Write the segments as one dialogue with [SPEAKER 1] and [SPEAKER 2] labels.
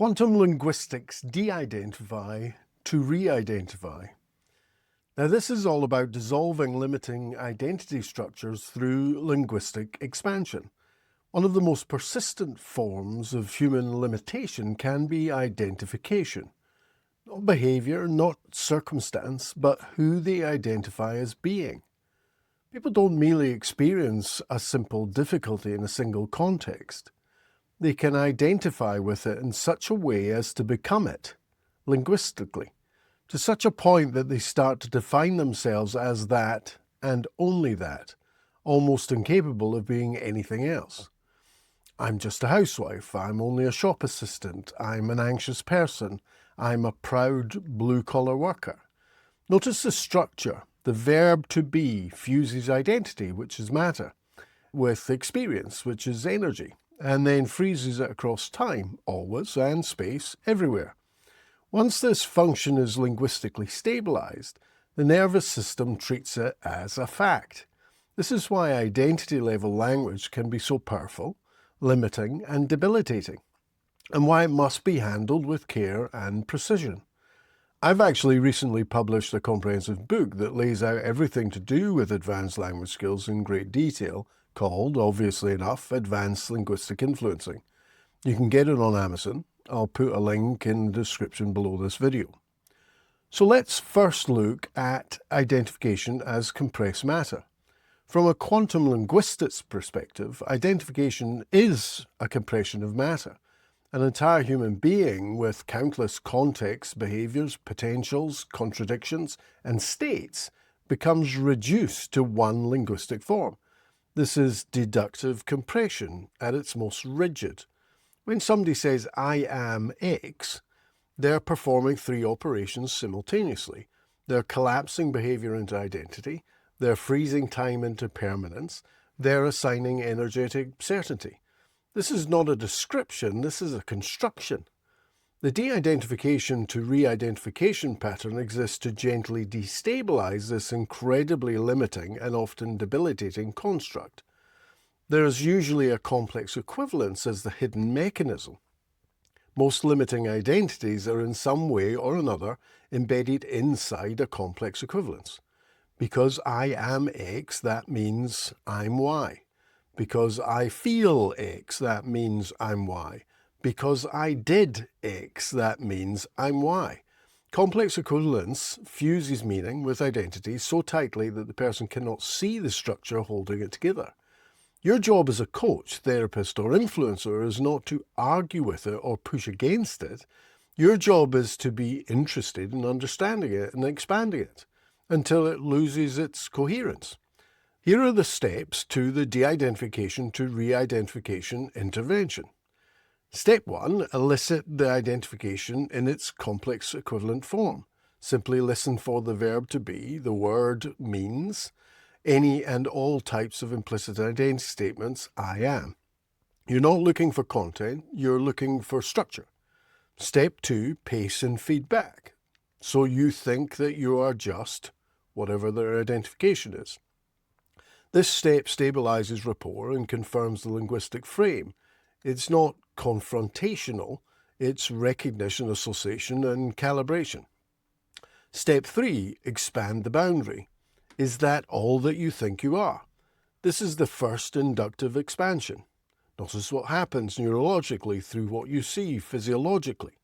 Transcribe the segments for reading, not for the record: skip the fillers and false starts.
[SPEAKER 1] Quantum linguistics de-identify to re-identify. Now this is all about dissolving limiting identity structures through linguistic expansion. One of the most persistent forms of human limitation can be identification. Not behaviour, not circumstance, but who they identify as being. People don't merely experience a simple difficulty in a single context. They can identify with it in such a way as to become it, linguistically, to such a point that they start to define themselves as that and only that, almost incapable of being anything else. I'm just a housewife, I'm only a shop assistant, I'm an anxious person, I'm a proud blue-collar worker. Notice the structure. The verb to be fuses identity, which is matter, with experience, which is energy, and then freezes it across time, always, and space, everywhere. Once this function is linguistically stabilised, the nervous system treats it as a fact. This is why identity-level language can be so powerful, limiting, and debilitating, and why it must be handled with care and precision. I've actually recently published a comprehensive book that lays out everything to do with advanced language skills in great detail, called, obviously enough, Advanced Linguistic Influencing. You can get it on Amazon. I'll put a link in the description below this video. So let's first look at identification as compressed matter. From a quantum linguistics perspective, identification is a compression of matter. An entire human being with countless contexts, behaviours, potentials, contradictions, and states becomes reduced to one linguistic form. This is deductive compression at its most rigid. When somebody says, I am X, they're performing three operations simultaneously. They're collapsing behaviour into identity, they're freezing time into permanence, they're assigning energetic certainty. This is not a description, this is a construction. The de-identification to re-identification pattern exists to gently destabilize this incredibly limiting and often debilitating construct. There is usually a complex equivalence as the hidden mechanism. Most limiting identities are in some way or another embedded inside a complex equivalence. Because I am X, that means I'm Y. Because I feel X, that means I'm Y. Because I did X, that means I'm Y. Complex equivalence fuses meaning with identity so tightly that the person cannot see the structure holding it together. Your job as a coach, therapist, or influencer is not to argue with it or push against it. Your job is to be interested in understanding it and expanding it until it loses its coherence. Here are the steps to the de-identification to re-identification intervention. Step 1. Elicit the identification in its complex equivalent form. Simply listen for the verb to be, the word means, any and all types of implicit identity statements, I am. You're not looking for content, you're looking for structure. Step 2. Pace and feedback. So you think that you are just whatever their identification is. This step stabilizes rapport and confirms the linguistic frame. It's not confrontational, it's recognition, association, and calibration. Step 3. Expand the boundary. Is that all that you think you are? This is the first inductive expansion. Notice what happens neurologically through what you see physiologically.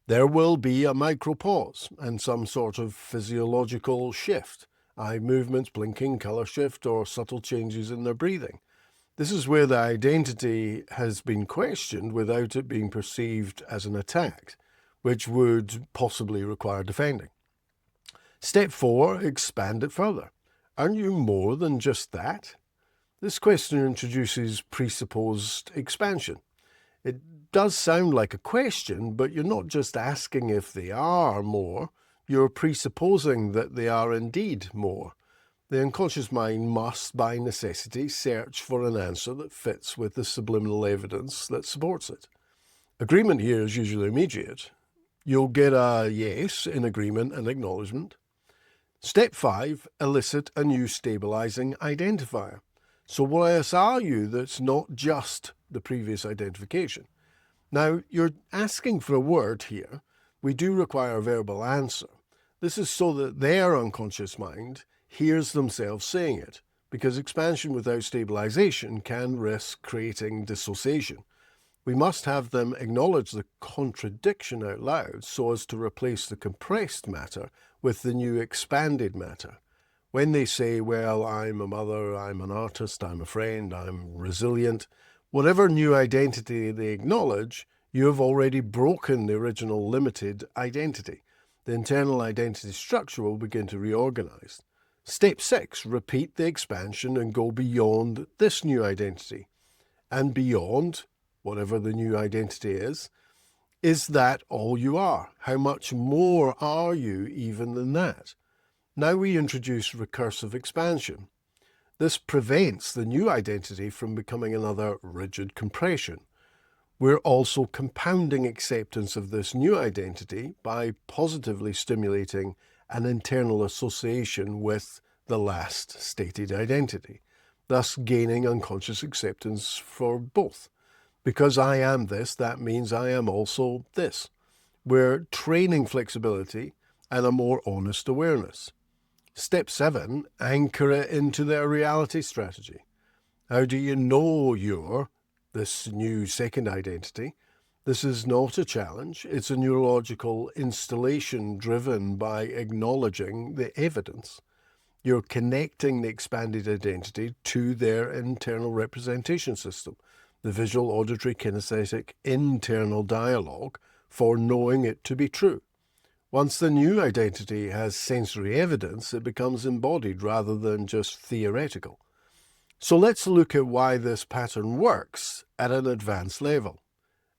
[SPEAKER 1] There will be a micropause and some sort of physiological shift. Eye movements, blinking, colour shift, or subtle changes in their breathing. This is where the identity has been questioned without it being perceived as an attack, which would possibly require defending. Step 4. Expand it further. Aren't you more than just that? This question introduces presupposed expansion. It does sound like a question, but you're not just asking if they are more, you're presupposing that they are indeed more. The unconscious mind must, by necessity, search for an answer that fits with the subliminal evidence that supports it. Agreement here is usually immediate. You'll get a yes in agreement and acknowledgement. Step 5. Elicit a new stabilising identifier. So what else are you that's not just the previous identification? Now, you're asking for a word here. We do require a verbal answer. This is so that their unconscious mind hears themselves saying it, because expansion without stabilisation can risk creating dissociation. We must have them acknowledge the contradiction out loud so as to replace the compressed matter with the new expanded matter. When they say, well, I'm a mother, I'm an artist, I'm a friend, I'm resilient, whatever new identity they acknowledge, you have already broken the original limited identity. The internal identity structure will begin to reorganize. Step 6, repeat the expansion and go beyond this new identity. And beyond, whatever the new identity is that all you are? How much more are you even than that? Now we introduce recursive expansion. This prevents the new identity from becoming another rigid compression. We're also compounding acceptance of this new identity by positively stimulating an internal association with the last stated identity, thus gaining unconscious acceptance for both. Because I am this, that means I am also this. We're training flexibility and a more honest awareness. Step 7, anchor it into their reality strategy. How do you know you're this new second identity? This is not a challenge. It's a neurological installation driven by acknowledging the evidence. You're connecting the expanded identity to their internal representation system, the visual, auditory, kinesthetic, internal dialogue for knowing it to be true. Once the new identity has sensory evidence, it becomes embodied rather than just theoretical. So let's look at why this pattern works at an advanced level.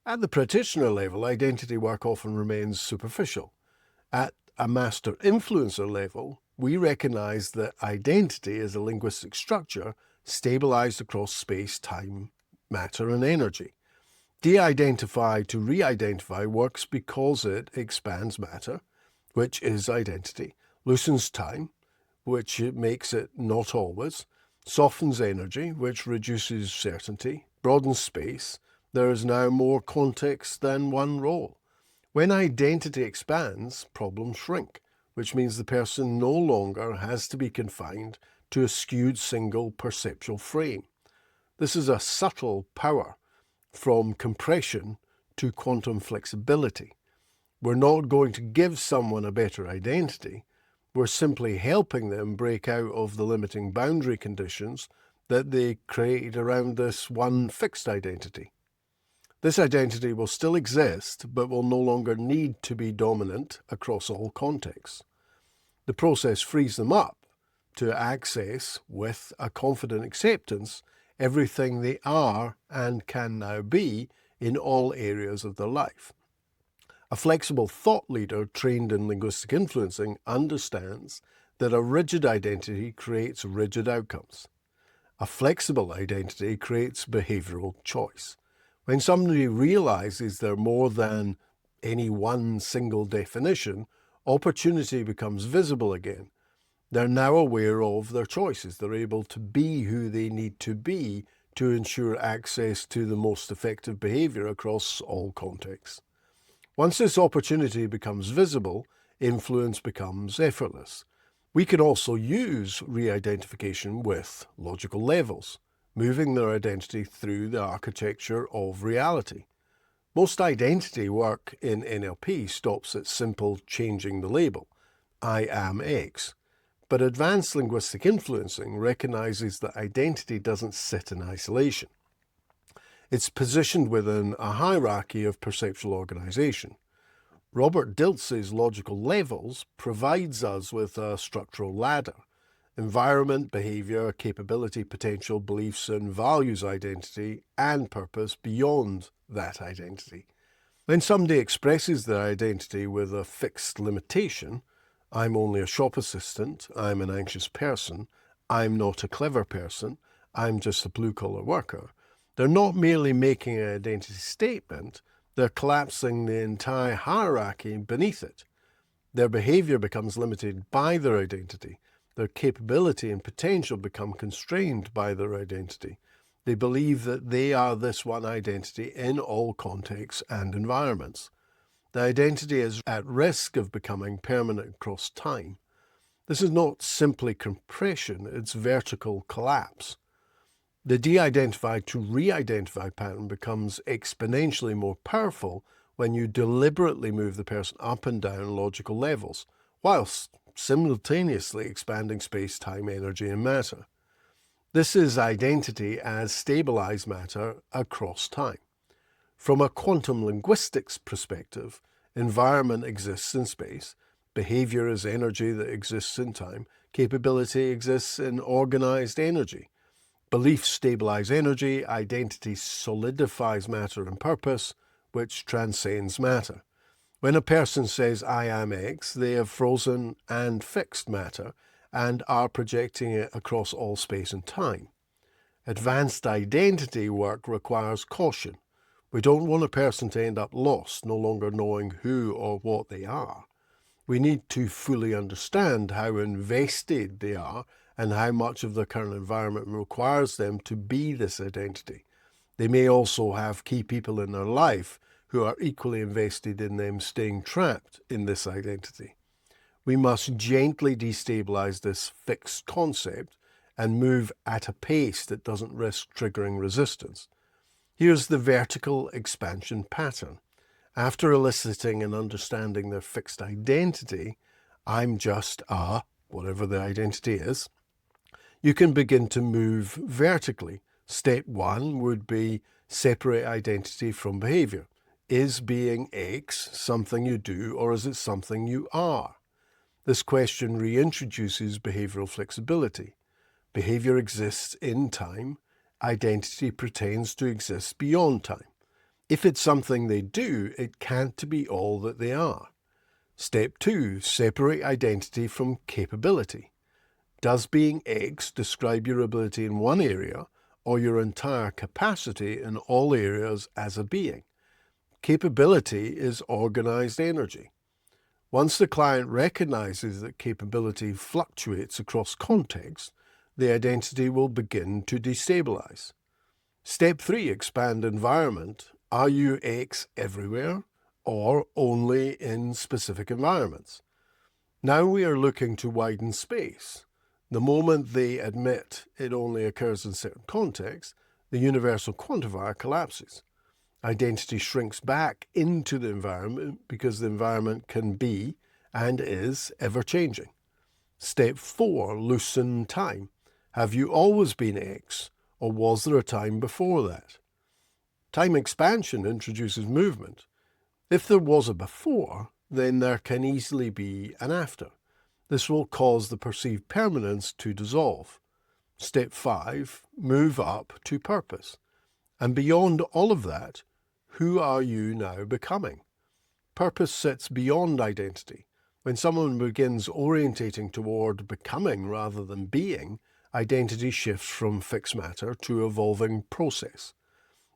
[SPEAKER 1] At the practitioner level, identity work often remains superficial. At a master influencer level, we recognize that identity is a linguistic structure stabilized across space, time, matter, and energy. De-identify to re-identify works because it expands matter, which is identity, loosens time, which makes it not always, softens energy, which reduces certainty, broadens space. There is now more context than one role. When identity expands, problems shrink, which means the person no longer has to be confined to a skewed single perceptual frame. This is a subtle power from compression to quantum flexibility. We're not going to give someone a better identity. We're simply helping them break out of the limiting boundary conditions that they created around this one fixed identity. This identity will still exist, but will no longer need to be dominant across all contexts. The process frees them up to access, with a confident acceptance, everything they are and can now be in all areas of their life. A flexible thought leader trained in linguistic influencing understands that a rigid identity creates rigid outcomes. A flexible identity creates behavioural choice. When somebody realizes they're more than any one single definition, opportunity becomes visible again. They're now aware of their choices. They're able to be who they need to be to ensure access to the most effective behaviour across all contexts. Once this opportunity becomes visible, influence becomes effortless. We can also use re-identification with logical levels, moving their identity through the architecture of reality. Most identity work in NLP stops at simple changing the label, I am X. But advanced linguistic influencing recognizes that identity doesn't sit in isolation. It's positioned within a hierarchy of perceptual organization. Robert Dilts' logical levels provides us with a structural ladder. Environment, behaviour, capability, potential, beliefs and values identity and purpose beyond that identity. When somebody expresses their identity with a fixed limitation, I'm only a shop assistant, I'm an anxious person, I'm not a clever person, I'm just a blue-collar worker, they're not merely making an identity statement, they're collapsing the entire hierarchy beneath it. Their behaviour becomes limited by their identity. Their capability and potential become constrained by their identity. They believe that they are this one identity in all contexts and environments. The identity is at risk of becoming permanent across time. This is not simply compression, it's vertical collapse. The de-identify to re-identify pattern becomes exponentially more powerful when you deliberately move the person up and down logical levels, whilst simultaneously expanding space, time, energy, and matter. This is identity as stabilised matter across time. From a quantum linguistics perspective, environment exists in space, behaviour is energy that exists in time, capability exists in organised energy. Beliefs stabilise energy, identity solidifies matter and purpose, which transcends matter. When a person says, I am X, they have frozen and fixed matter and are projecting it across all space and time. Advanced identity work requires caution. We don't want a person to end up lost, no longer knowing who or what they are. We need to fully understand how invested they are and how much of their current environment requires them to be this identity. They may also have key people in their life who are equally invested in them staying trapped in this identity. We must gently destabilize this fixed concept and move at a pace that doesn't risk triggering resistance. Here's the vertical expansion pattern. After eliciting and understanding their fixed identity, I'm just a, whatever the identity is, you can begin to move vertically. Step 1 would be separate identity from behaviour. Is being X something you do, or is it something you are? This question reintroduces behavioural flexibility. Behaviour exists in time. Identity pretends to exist beyond time. If it's something they do, it can't be all that they are. Step 2, separate identity from capability. Does being X describe your ability in one area or your entire capacity in all areas as a being? Capability is organized energy. Once the client recognizes that capability fluctuates across context, the identity will begin to destabilize. Step 3, expand environment. Are you X everywhere or only in specific environments? Now we are looking to widen space. The moment they admit it only occurs in certain contexts, the universal quantifier collapses. Identity shrinks back into the environment because the environment can be and is ever-changing. Step 4, loosen time. Have you always been X, or was there a time before that? Time expansion introduces movement. If there was a before, then there can easily be an after. This will cause the perceived permanence to dissolve. Step 5, move up to purpose. And beyond all of that, who are you now becoming? Purpose sits beyond identity. When someone begins orientating toward becoming rather than being, identity shifts from fixed matter to evolving process.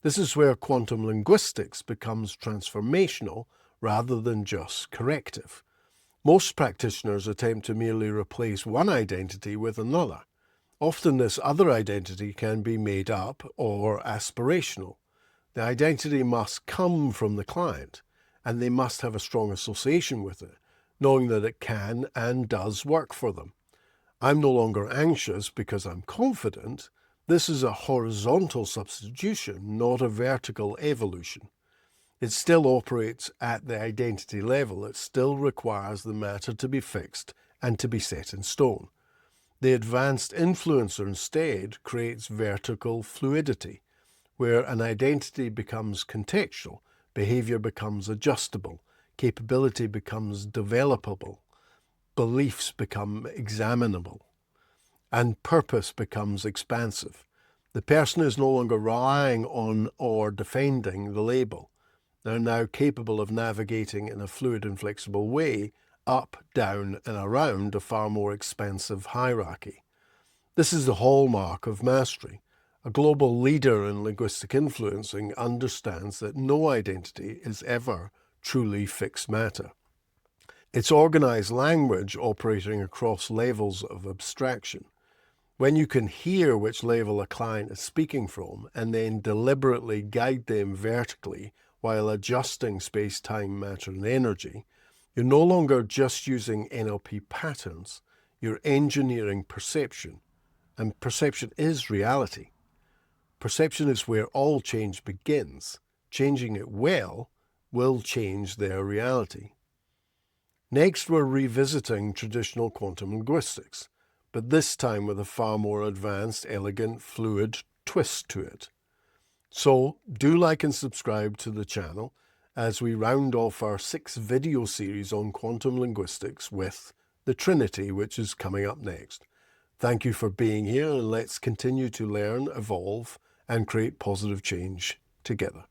[SPEAKER 1] This is where quantum linguistics becomes transformational rather than just corrective. Most practitioners attempt to merely replace one identity with another. Often this other identity can be made up or aspirational. The identity must come from the client, and they must have a strong association with it, knowing that it can and does work for them. I'm no longer anxious because I'm confident. This is a horizontal substitution, not a vertical evolution. It still operates at the identity level. It still requires the matter to be fixed and to be set in stone. The advanced influencer instead creates vertical fluidity, where an identity becomes contextual, behaviour becomes adjustable, capability becomes developable, beliefs become examinable, and purpose becomes expansive. The person is no longer relying on or defending the label. They're now capable of navigating in a fluid and flexible way up, down, and around a far more expansive hierarchy. This is the hallmark of mastery. A global leader in linguistic influencing understands that no identity is ever truly fixed matter. It's organized language operating across levels of abstraction. When you can hear which level a client is speaking from and then deliberately guide them vertically while adjusting space, time, matter, and energy, you're no longer just using NLP patterns, you're engineering perception. And perception is reality. Perception is where all change begins. Changing it well will change their reality. Next, we're revisiting traditional quantum linguistics, but this time with a far more advanced, elegant, fluid twist to it. So do like and subscribe to the channel as we round off our 6-video series on quantum linguistics with the Trinity, which is coming up next. Thank you for being here, and let's continue to learn, evolve, and create positive change together.